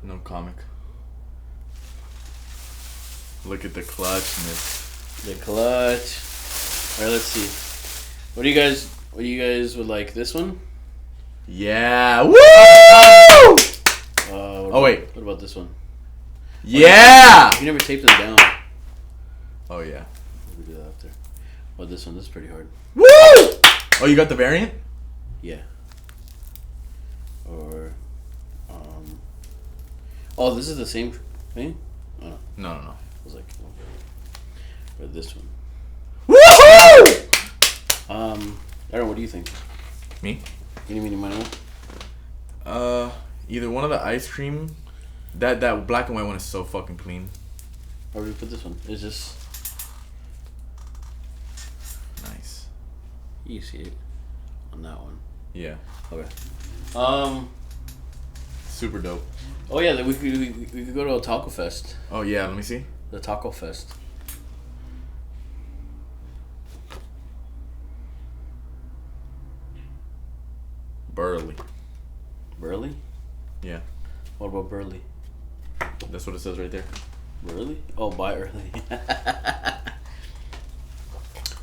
No comic. Look at the clutchness. The clutch. All right, let's see. What do you guys would like? This one? Yeah. Woo! Oh wait. What about this one? Yeah. You never taped them down. Oh yeah. We do that after. Oh, this one. This is pretty hard. Woo! Oh, you got the variant? Yeah. Or, oh, this is the same thing? Oh. No. I was like, or this one. Woohoo! Aaron, what do you think? Me? Any, meeny, miny, mo? Either one of the ice cream. That black and white one is so fucking clean. Or do we put this one? It's just Nice. you see it on that one. Yeah. Okay. Super dope. Oh yeah, we could go to a taco fest. Oh yeah, let me see. The taco fest. Burley. Burley? Yeah. What about Burley? That's what it says right there. Burley? Oh, buy early.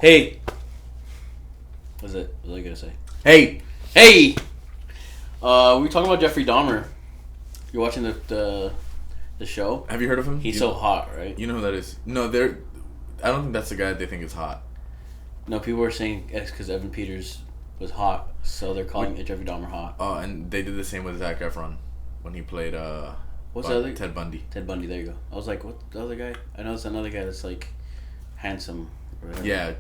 Hey. What was I gonna say? Hey. Hey. We were talking about Jeffrey Dahmer. You're watching the show. Have you heard of him? He's so hot, right? You know who that is? No, I don't think that's the guy they think is hot. No, people were saying it's because Evan Peters was hot, so they're calling Jeffrey Dahmer hot. Oh, and they did the same with Zac Efron when he played What's the other? Ted Bundy. Ted Bundy. There you go. I was like, what the other guy? I know it's another guy that's like handsome. Or whatever. Yeah,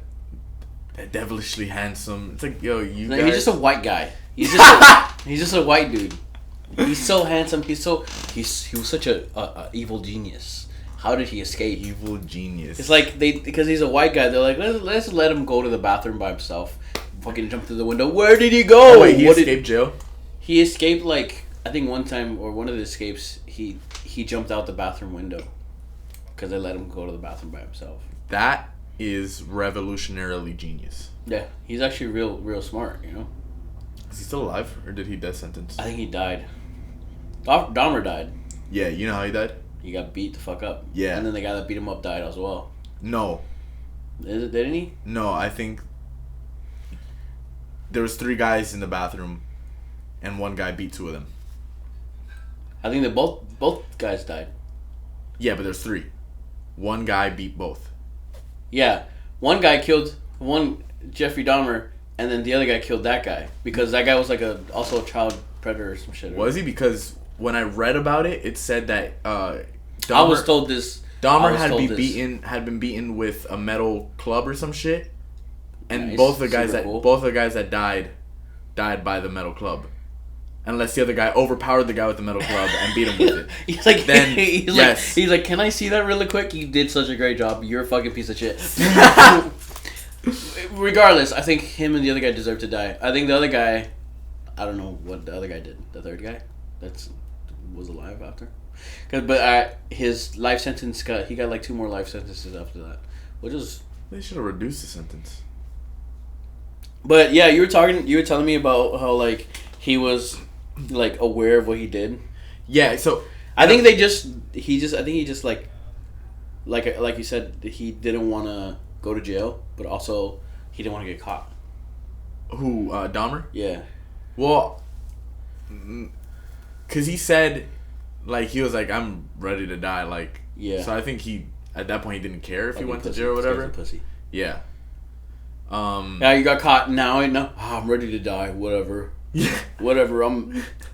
devilishly handsome. It's like, yo, you No, guys. he's just a white guy. He's just a white dude. He's so handsome. He was such a evil genius. How did he escape? Evil genius. It's like because he's a white guy. They're like, let's let him go to the bathroom by himself. Fucking jump through the window. Where did he go? Oh, wait, he escaped jail? He escaped like I think one time or one of the escapes. He jumped out the bathroom window because they let him go to the bathroom by himself. That is revolutionarily genius. Yeah, he's actually real smart. You know. Is he still alive, or did he death sentence? I think he died. Dahmer died. Yeah, you know how he died? He got beat the fuck up. Yeah. And then the guy that beat him up died as well. No. Didn't he? No, I think there was 3 guys in the bathroom, and one guy beat 2 of them. I think that both guys died. Yeah, but there's 3. One guy beat both. Yeah. One guy killed Jeffrey Dahmer, and then the other guy killed that guy because that guy was like also a child predator or some shit. Right? Was he? Because when I read about it, it said that Dahmer, I was told this. Dahmer had been beaten with a metal club or some shit, and Nice. both the guys that died by the metal club, unless the other guy overpowered the guy with the metal club and beat him with it. He's like, then he's like, can I see that really quick? You did such a great job. You're a fucking piece of shit. Regardless, I think him and the other guy deserve to die. I think the other guy, I don't know what the other guy did. The third guy, was alive after, but his life sentence he got like 2 more life sentences after that, which is They should have reduced the sentence. But yeah, you were telling me about how like he was like aware of what he did. Yeah, so I think he just like you said, he didn't want to go to jail, but also he didn't want to get caught. Who, Dahmer? Yeah. Well, because he said, like, he was like, I'm ready to die, like, yeah. So I think at that point, he didn't care if he went pussy. to jail or whatever. Pussy. Yeah. Yeah, you got caught. Now I'm ready to die. Whatever. Yeah. Whatever.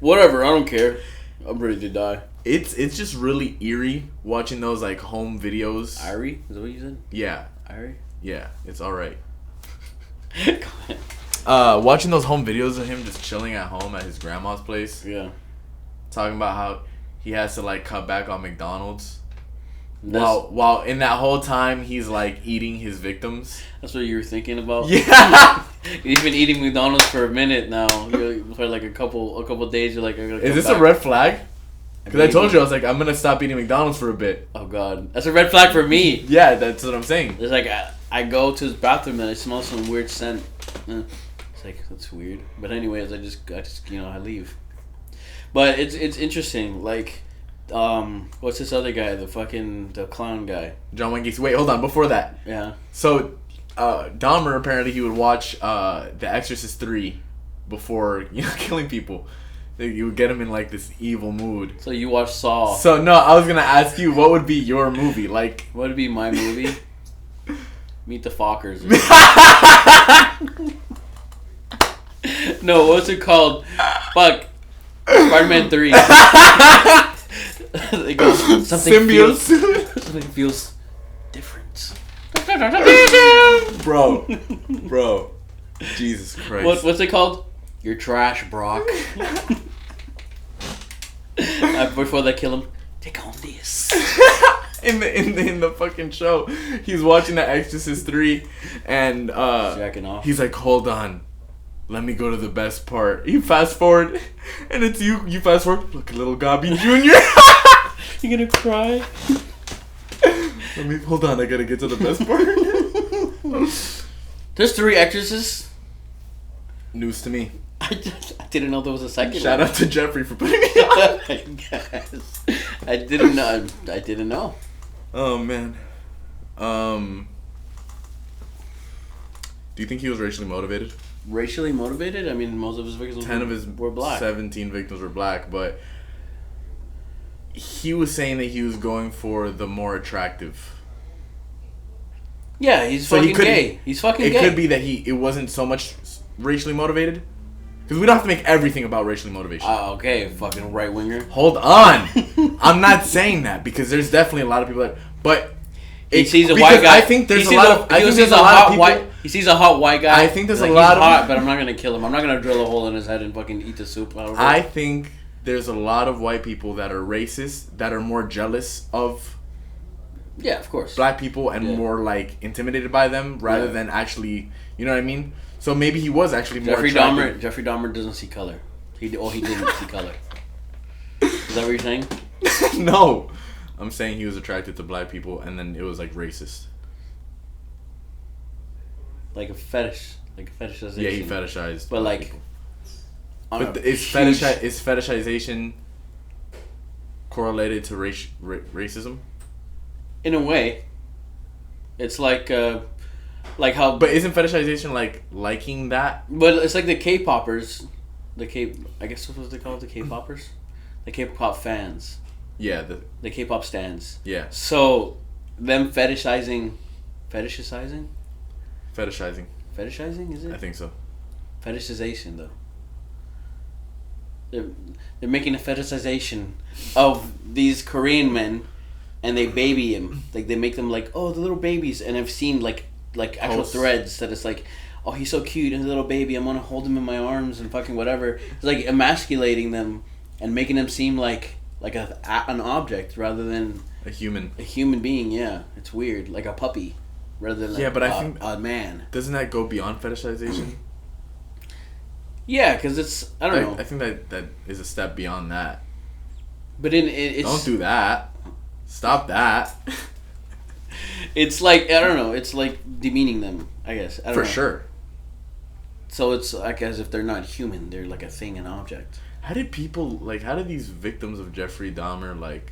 Whatever. I don't care. I'm ready to die. It's just really eerie watching those like home videos. Irie? Is that what you said? Yeah. Irie? Yeah, it's alright. Watching those home videos of him just chilling at home at his grandma's place. Yeah. Talking about how he has to like cut back on McDonald's. While in that whole time he's like eating his victims. That's what you were thinking about? Yeah. You've been eating McDonald's for a minute now. For like a couple days. You're like, is this a red flag? Because I told you, I was like, I'm going to stop eating McDonald's for a bit. Oh, God. That's a red flag for me. Yeah, that's what I'm saying. It's like, I go to his bathroom and I smell some weird scent. It's like, that's weird. But anyways, I just I leave. But it's interesting. Like, What's this other guy? The clown guy. John Wayne Gacy. Wait, hold on. Before that. Yeah. So, Dahmer, apparently he would watch The Exorcist 3 before, killing people. You would get him in, like, this evil mood. So you watch Saw. So, no, I was going to ask you, what would be your movie? Like... What would be my movie? Meet the Fockers. No, what's it called? Fuck. Spider-Man 3. They go, something feels different. Bro. Jesus Christ. What's it called? You're trash, Brock. Before they kill him, take on this. in the fucking show, he's watching The Exorcist 3, and jacking off. He's like, hold on, let me go to the best part. You fast forward, and it's you. You fast forward. Look, little Gobby Jr. You gonna cry? Let me hold on. I gotta get to the best part. There's 3 Exorcists. News to me. I didn't know there was a second. Shout one. out to Jeffrey for putting me on. I guess. I didn't know. I didn't know. Oh man. Do you think he was racially motivated? Racially motivated? I mean, most of his victims 10 of his were black. 17 victims were black, but he was saying that he was going for the more attractive. Yeah, he's fucking gay. He's fucking gay. It could be that it wasn't so much racially motivated. Because we don't have to make everything about racially motivation. Okay, fucking right winger. Hold on. I'm not saying that because there's definitely a lot of people that. But he sees a white guy. I think there's a lot of. He sees a hot white guy. I think there's like, a lot he's of. hot, but I'm not gonna kill him. I'm not gonna drill a hole in his head and fucking eat the soup. However. I think there's a lot of white people that are racist, that are more jealous of. Yeah, of course. Black people and more like intimidated by them rather than actually, you know what I mean? So maybe he was actually more attractive. Jeffrey Dahmer doesn't see color. He didn't see color. Is that what you're saying? No. I'm saying he was attracted to black people and then it was like racist. Like a fetish. Like a fetishization. Yeah, he fetishized. But like... People. But is fetishization correlated to racism? In a way. It's like how... But isn't fetishization like liking that? But it's like the K-poppers. I guess what was they called? The K-poppers? The K-pop fans. Yeah. The K-pop stans. Yeah. So, them fetishizing... Fetishizing, is it? I think so. Fetishization, though. They're making a fetishization of these Korean men, and they baby him. Like, they make them like, oh, the little babies. And I've seen, like actual threads that it's like, oh, he's so cute, and a little baby, I'm gonna hold him in my arms and fucking whatever. It's like emasculating them and making them seem like an object rather than a human being. Yeah, it's weird, like a puppy rather than but I think a man. Doesn't that go beyond fetishization? Yeah, because it's I don't know. I think that is a step beyond that. But it's don't do that. Stop that. It's like I don't know. It's like demeaning them. I guess I don't know. For sure. So it's like as if they're not human. They're like a thing, an object. How did these victims of Jeffrey Dahmer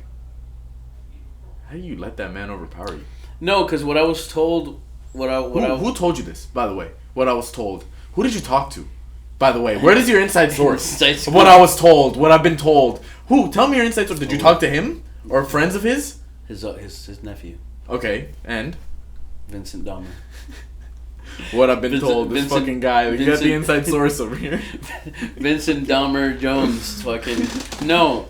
how do you let that man overpower you? No, because what I was told, who told you this? By the way, what I was told. Who did you talk to? By the way, where is your inside source? What I was told, what I've been told. Who? Tell me your inside source. Did you talk to him or friends of his? His nephew. Okay, and Vincent Dahmer. What I've been told, this fucking guy. You got the inside source over here. Vincent Dahmer Jones, fucking no,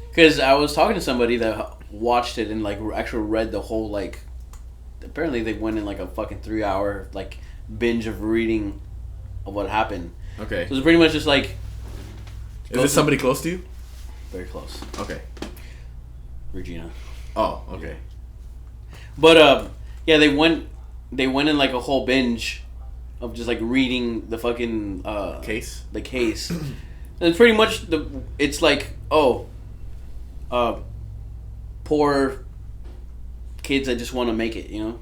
because I was talking to somebody that watched it and like actually read the whole like. Apparently, they went in like a fucking 3-hour like binge of reading of what happened. Okay. So it's pretty much just like. Is this somebody close to you? Very close. Okay. Regina. Oh, okay. But yeah, they went in like a whole binge of just like reading the fucking case. The case. And pretty much it's like poor kids that just want to make it, you know,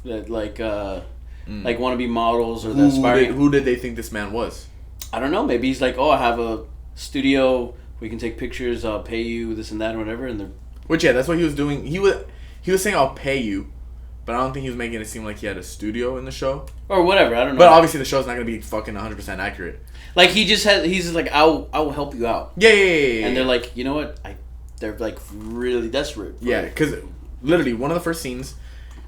that like want to be models or that aspiring. Who did they think this man was? I don't know. Maybe he's like, oh, I have a studio We can take pictures. I'll pay you this and that or whatever. And they're Which that's what he was doing. He was saying I'll pay you, but I don't think he was making it seem like he had a studio in the show or whatever. I don't know. But obviously the show's not gonna be fucking 100% accurate. Like he's just like I will help you out. Yeah. And they're like, you know what? They're like really desperate. Yeah, because literally one of the first scenes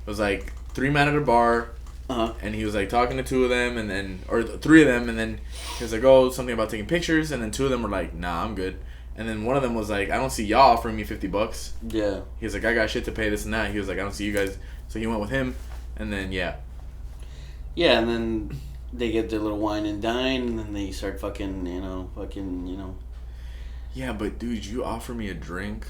was like 3 men at a bar. And he was like talking to 2 of them, and then or 3 of them, and then he was like, "Oh, something about taking pictures," and then 2 of them were like, "Nah, I'm good." And then one of them was like, "I don't see y'all offering me $50." Yeah. He was like, "I got shit to pay, this and that." He was like, "I don't see you guys," so he went with him, and then yeah. Yeah, and then they get their little wine and dine, and then they start fucking. Yeah, but dude, you offer me a drink.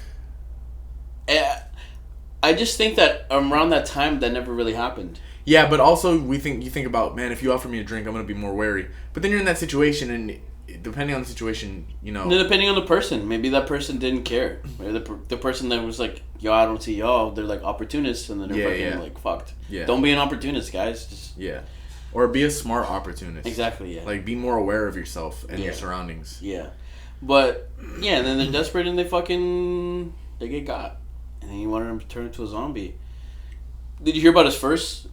I just think that around that time that never really happened. Yeah, but also you think about, man, if you offer me a drink, I'm gonna be more wary. But then you're in that situation, and depending on the situation, Depending on the person, maybe that person didn't care. Maybe the person that was like, "Yo, I don't see y'all," they're like opportunists, and then they're like fucked. Yeah. Don't be an opportunist, guys. Just or be a smart opportunist. Exactly. Yeah. Like be more aware of yourself and your surroundings. Yeah, but and then they're desperate and they get got, and then he wanted him to turn into a zombie. Did you hear about his first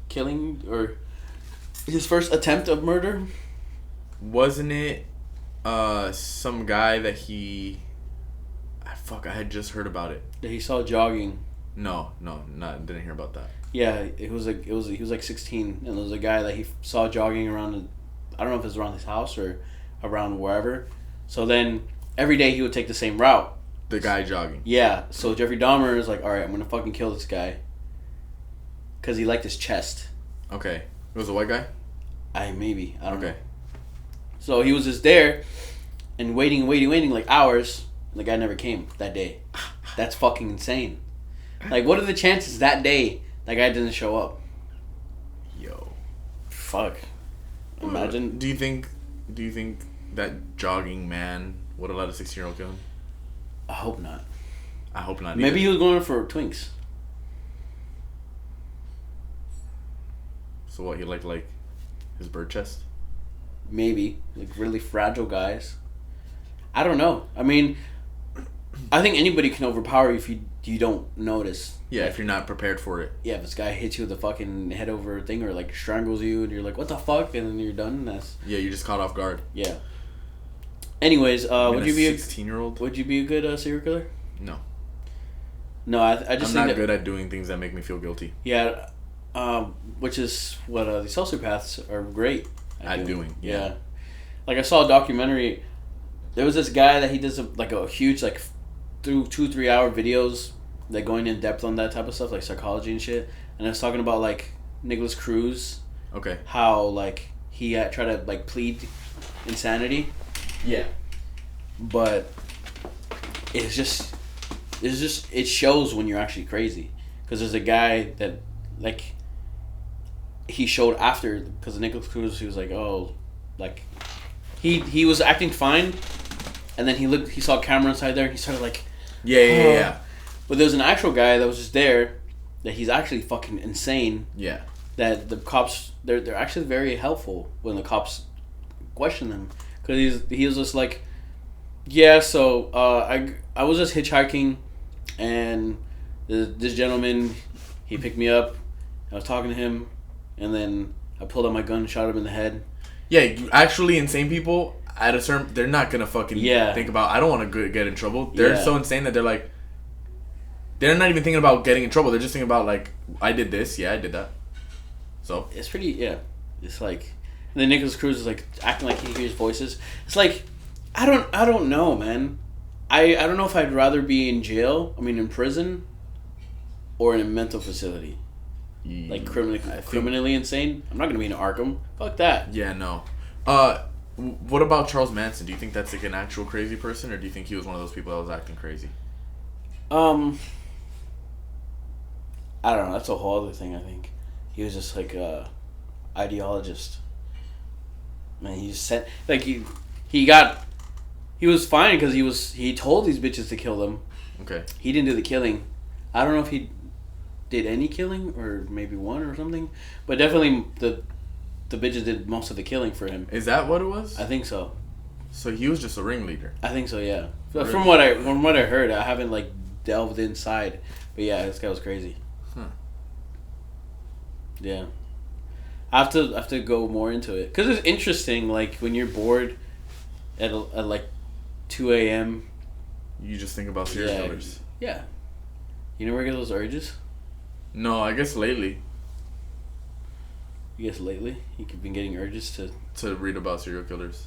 killing or his first attempt of murder? Wasn't it some guy that I had just heard about it. That he saw jogging. No, didn't hear about that. Yeah, he was like 16, and there was a guy that he saw jogging around. I don't know if it was around his house or around wherever. So then every day he would take the same route. The guy jogging. Yeah. So Jeffrey Dahmer is like, all right, I'm gonna fucking kill this guy. Cause he liked his chest. Okay. It was a white guy? I don't know. So he was just there and waiting like hours, and the guy never came that day. That's fucking insane. Like, what are the chances that day that guy didn't show up? Yo. Fuck. Imagine. Do you think that jogging man would have let a 16-year-old kill him? I hope not. I hope not. Maybe he was going for twinks. So what, he liked like his bird chest? Maybe. Like really fragile guys. I don't know. I mean, I think anybody can overpower you if you don't notice. Yeah, if you're not prepared for it. Yeah, if this guy hits you with a fucking head over thing or like strangles you and you're like, what the fuck? And then you're done. Yeah, you're just caught off guard. Yeah. Anyways, would you be 16-year-old? Would you be a good serial killer? No. No, I just I'm not good at doing things that make me feel guilty. Yeah, which is what the sociopaths are great at doing. Yeah. Like I saw a documentary. There was this guy that he does a huge like 2-3 hour videos that going in depth on that type of stuff like psychology and shit. And I was talking about like Nicholas Cruz. Okay. How like he tried to like plead insanity. Yeah. But it shows when you're actually crazy, because there's a guy that like he showed after, because Nicholas Cruz, he was like, oh, like he was acting fine, and then he saw a camera inside there and he started like yeah. But there was an actual guy that was just there that he's actually fucking insane. Yeah. That the cops they're actually very helpful when the cops question them, because he was just like, yeah, so I was just hitchhiking, and this gentleman, he picked me up. I was talking to him, and then I pulled out my gun and shot him in the head. Yeah, actually, insane people at a certain, they're not gonna fucking think about, I don't want to get in trouble. They're so insane that they're like, they're not even thinking about getting in trouble. They're just thinking about like, I did this, I did that. So it's pretty, it's like, and then Nicholas Cruz is like acting like he hears voices. It's like, I don't know, man. I don't know if I'd rather be in jail, in prison, or in a mental facility. Like criminally insane. I'm not going to be in Arkham. Fuck that. Yeah, no. What about Charles Manson? Do you think that's like an actual crazy person, or do you think he was one of those people that was acting crazy? I don't know. That's a whole other thing, I think. He was just like a ideologist. Man, he just said, like, he was fine because he told these bitches to kill them. Okay. He didn't do the killing. I don't know if he did any killing or maybe one or something, but definitely the bitches did most of the killing for him. Is that what it was? I think so. So he was just a ringleader. I think so, yeah. Really? From what I heard, I haven't like delved inside, but yeah, this guy was crazy. Huh. Yeah, I have to go more into it because it's interesting. Like when you're bored at like 2 a.m. You just think about serial Yeah. killers. Yeah, you never get those urges. No, I guess lately You guess lately you've been getting urges to. read about serial killers.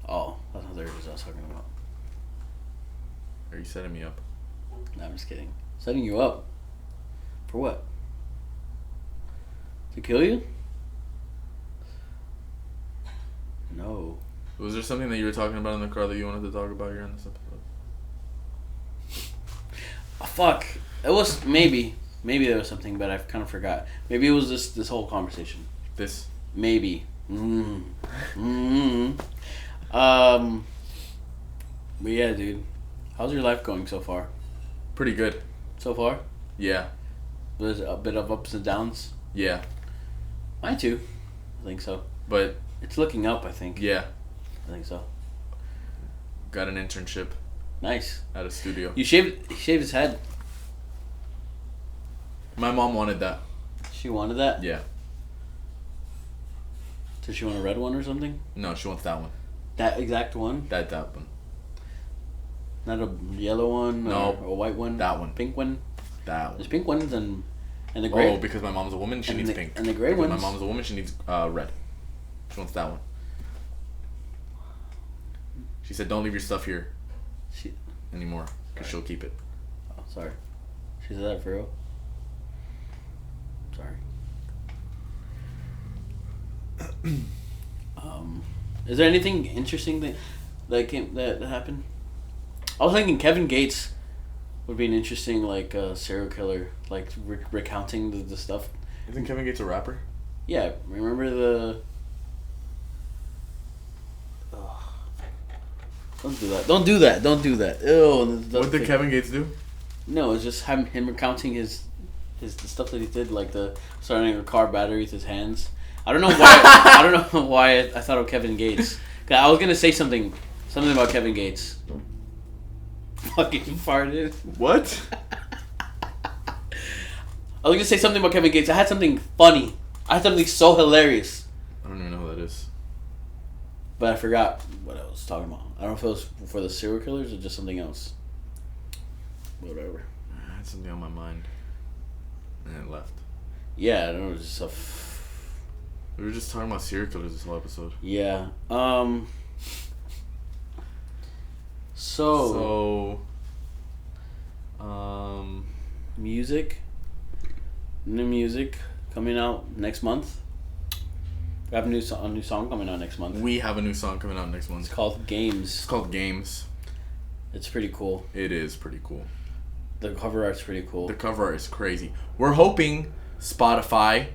Oh, that's not the urges I was talking about. Are you setting me up? No, I'm just kidding. Setting you up. For what? To kill you? No. Was there something that you were talking about in the car that you wanted to talk about here in this episode? Oh, fuck. It was maybe there was something, but I kind of forgot. Maybe it was this whole conversation. This? Maybe. But yeah, dude. How's your life going so far? Pretty good. So far? Yeah. There's a bit of ups and downs. Yeah. Mine too. I think so. But It's looking up, I think. yeah. I think so. Got an internship Nice. at a studio. He shaved his head. My mom wanted that. She wanted that? Yeah. Does she want a red one or something? No, she wants that one. That exact one? That one. Not a yellow one No. or a white one? That one. Pink one? That one. There's pink ones and the gray. Oh, because my mom's a woman, she And needs the- pink. and the gray Because ones? my mom's a woman, she needs red. She wants that one. She said, "Don't leave your stuff here She, anymore, because she'll keep it." oh, sorry. She said that for real? Sorry. Is there anything interesting that happened? I was thinking Kevin Gates would be an interesting serial killer, like recounting the stuff. Isn't Kevin Gates a rapper? Yeah, remember the. Ugh. Don't do that! Don't do that! Don't do that! Ew. What did Kevin Gates do? No, it's just him recounting his the stuff that he did, like the starting a car battery with his hands. I don't know why. I don't know why I thought of Kevin Gates. 'Cause I was gonna say something about Kevin Gates. Fucking farted. What? I was gonna say something about Kevin Gates. I had something funny. I had something so hilarious, I don't even know who that is. but I forgot what I was talking about. I don't know if it was for the serial killers or just something else. Whatever. I had something on my mind, and it left. Yeah, I don't know. It was just We were just talking about serial killers this whole episode. yeah. So. Music. New music coming out next month. We have a new song coming out next month. We have a new song coming out next month. It's called Games. It's called Games. It's pretty cool. It is pretty cool. The cover art's pretty cool. The cover art is crazy. We're hoping Spotify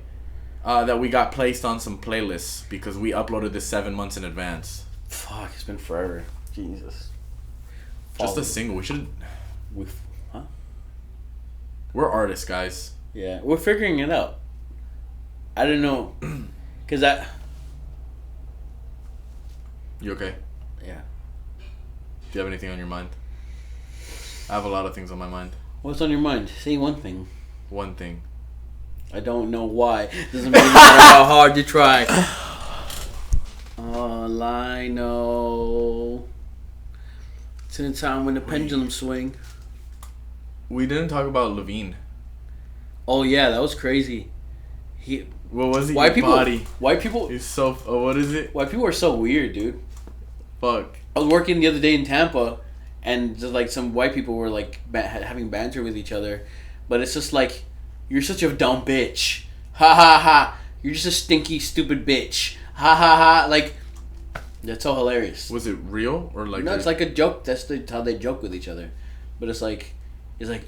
that we got placed on some playlists because we uploaded this 7 months in advance. Fuck, it's been forever. Jesus. Just a single. We should. Huh? We're artists, guys. Yeah, we're figuring it out. I don't know, cause You okay? yeah. Do you have anything on your mind? I have a lot of things on my mind. What's on your mind? Say one thing. One thing. I don't know why. Doesn't really matter how hard you try. All I know. It's in the time when the pendulum swing. We didn't talk about Levine. Oh yeah, that was crazy. What was he? White people. Body. White people. He's so. Oh, what is it? White people are so weird, dude. Fuck. I was working the other day in Tampa, and just like some white people were like having banter with each other, but it's just like, you're such a dumb bitch. Ha ha ha. You're just a stinky, stupid bitch. Ha ha ha. Like, that's so hilarious. Was it real or like? No, it's like a joke. That's how they joke with each other. But it's like,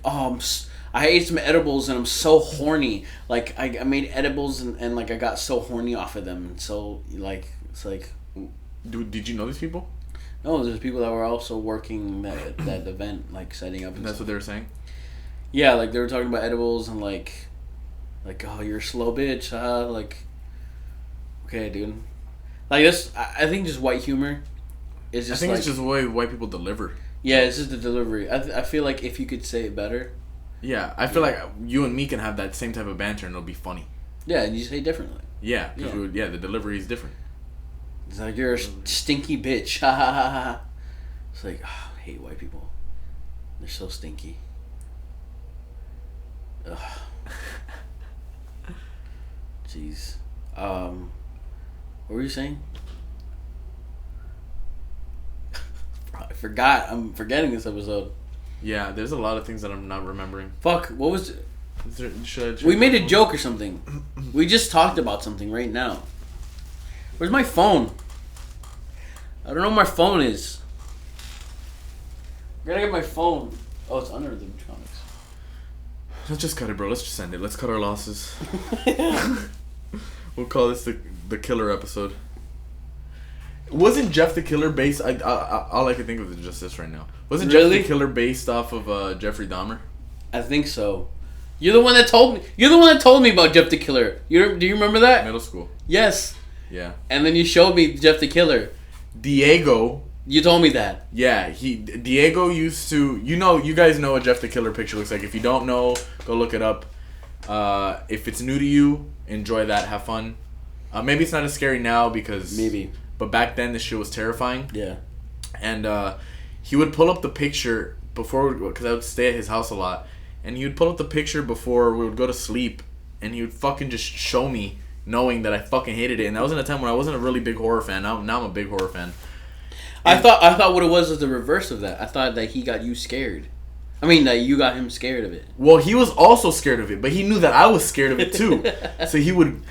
oh, I ate some edibles and I'm so horny. Like, I made edibles and like I got so horny off of them. And so like, it's like. Did you know these people? No, there's people that were also working that event, like setting up. And That's stuff. what they were saying. Yeah, like they were talking about edibles and like, oh, you're a slow bitch, huh? Like, okay, dude. Like this, I think just white humor It's just I think like, it's just the way white people deliver. yeah, it's just the delivery. I feel like if you could say it better. Yeah, I feel like you and me can have that same type of banter and it'll be funny. Yeah, and you say it differently. Yeah, because the delivery is different. It's like, you're a stinky bitch. Ha ha ha ha. It's like, oh, I hate white people. They're so stinky. Ugh. Jeez. What were you saying? I forgot. I'm forgetting this episode. Yeah, there's a lot of things that I'm not remembering. Fuck. What was? Should We made a joke or something. We just talked about something right now. Where's my phone? I don't know where my phone is. I gotta get my phone. Oh, it's under the electronics. Let's just cut it, bro. Let's just end it. Let's cut our losses. We'll call this the killer episode. Wasn't Jeff the Killer based? All I can think of is just this right now. Wasn't Jeff the Killer based off of Jeffrey Dahmer? I think so. You're the one that told me. You're the one that told me about Jeff the Killer. Do you remember that? Middle school. Yes. Yeah. And then you showed me Jeff the Killer. Diego. You told me that. Yeah, Diego used to. You guys know what Jeff the Killer picture looks like. If you don't know, go look it up. If it's new to you, enjoy that. Have fun. Maybe it's not as scary now because but back then this shit was terrifying. Yeah. And he would pull up the picture before, because I would stay at his house a lot, and he would pull up the picture before we would go to sleep, and he would fucking just show me, knowing that I fucking hated it. And that was in a time when I wasn't a really big horror fan. Now I'm a big horror fan. And I thought what it was the reverse of that. I thought that he got you scared. I mean, that you got him scared of it. Well, he was also scared of it, but he knew that I was scared of it too. So he would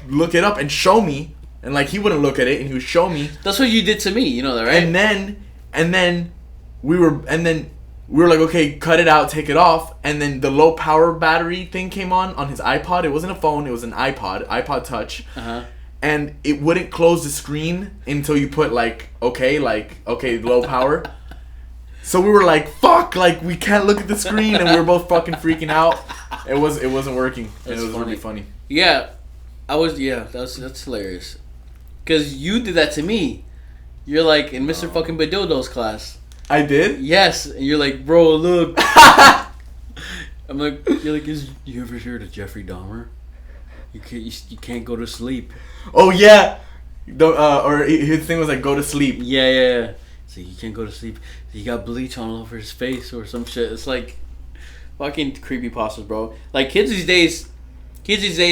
look it up and show me, and like he wouldn't look at it, and he would show me. That's what you did to me, you know that, right? And then we were like, okay, cut it out, take it off, and then the low power battery thing came on his iPod. It wasn't a phone, it was an iPod Touch. And it wouldn't close the screen until you put okay, low power. So we were like, fuck, like we can't look at the screen, and we were both fucking freaking out. It wasn't working. And it was funny. Really funny. Yeah. That's hilarious. Cause you did that to me. You're like in Mr. fucking Badildo's class. I did? Yes. And you're like, bro, look. I'm like, you ever heard of Jeffrey Dahmer? You can't go to sleep. Oh yeah. Or his thing was like, go to sleep. Yeah. So you can't go to sleep. He got bleach all over his face or some shit. It's like fucking creepypastas, bro. Like kids these days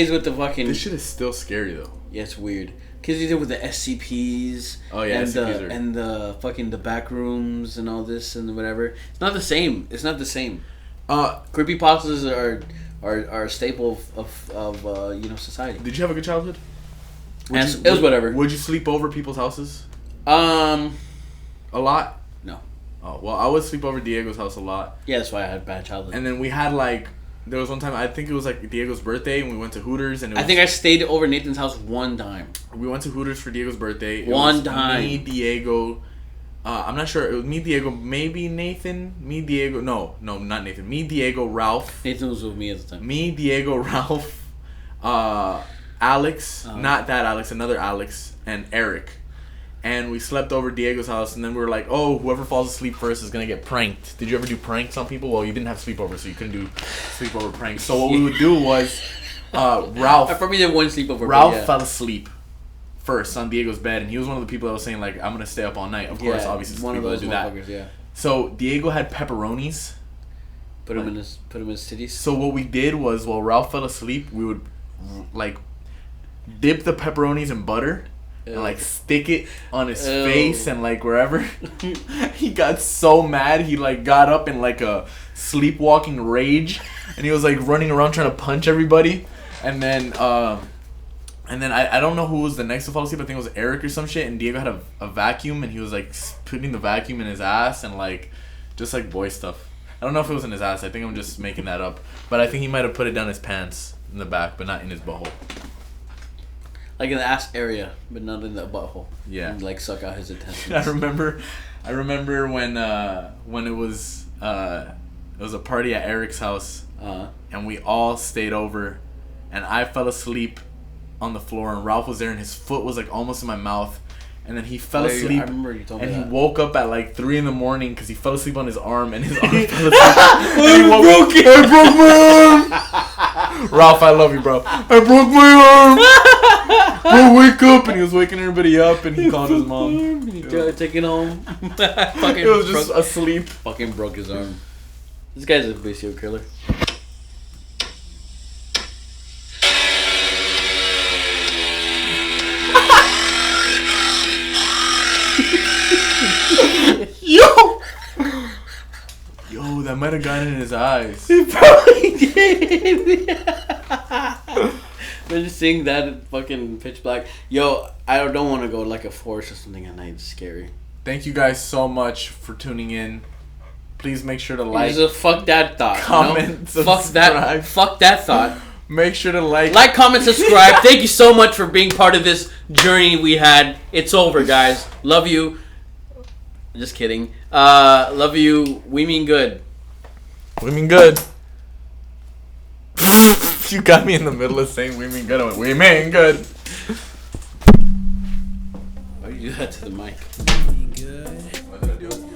with the fucking. This shit is still scary though. Yeah, it's weird. Kids these days with the SCPs. Oh yeah, and the fucking the back rooms and all this and whatever. It's not the same. Creepypastas are a staple of society. Did you have a good childhood? It was whatever. Would you sleep over people's houses? A lot? No. Oh, well, I would sleep over Diego's house a lot. Yeah, that's why I had a bad childhood. And then we had there was one time, I think it was Diego's birthday, and we went to Hooters. And I think I stayed over Nathan's house one time. We went to Hooters for Diego's birthday. One time. Me, Diego. I'm not sure. It was me, Diego, maybe Nathan. Me, Diego. No, not Nathan. Me, Diego, Ralph. Nathan was with me at the time. Me, Diego, Ralph, Alex. Not that Alex, another Alex, and Eric. And we slept over Diego's house, and then we were like, oh, whoever falls asleep first is going to get pranked. Did you ever do pranks on people? Well, you didn't have sleepover, so you couldn't do sleepover pranks. So what we would do was, Ralph... I probably did one sleepover. Ralph fell asleep first on Diego's bed, and he was one of the people that was saying, I'm going to stay up all night. Of course, obviously, one of those do that. Yeah. So Diego had pepperonis. Put him in his titties. So what we did was, while Ralph fell asleep, we would, dip the pepperonis in butter... Ew. And stick it on his face and wherever. He got so mad he got up in a sleepwalking rage, and he was running around trying to punch everybody. And then I don't know who was the next to fall asleep. I think it was Eric or some shit. And Diego had a vacuum, and he was putting the vacuum in his ass and just boy stuff. I don't know if it was in his ass. I think I'm just making that up. But I think he might have put it down his pants in the back, but not in his butthole. In the ass area, but not in the butthole. Yeah. And suck out his intestines. I remember when it was a party at Eric's house, and we all stayed over, and I fell asleep on the floor, and Ralph was there, and his foot was almost in my mouth, and then he fell I asleep. remember you told me And he that. woke up at like 3 in the morning because he fell asleep on his arm, and his arm fell asleep. I broke my arm. Ralph, I love you, bro. I broke my arm. Bro, wake up! And he was waking everybody up, and he called his mom. He tried to take it home. Fucking It was just asleep. fucking broke his arm. This guy's a serial killer. Yo, that might have gotten in his eyes. He probably did. They're just seeing that in fucking pitch black. Yo, I don't want to go like a forest or something at night. It's scary. Thank you guys so much for tuning in. Please make sure to like, Just fuck that thought. comment, Fuck subscribe. that. Fuck that thought. Make sure to like. Like, comment, subscribe. Thank you so much for being part of this journey we had. It's over, guys. Love you. Just kidding. Love you. We mean good. We mean good. You got me in the middle of saying we mean good. I went, we mean good. Why do you do that to the mic? We mean good. What did I do?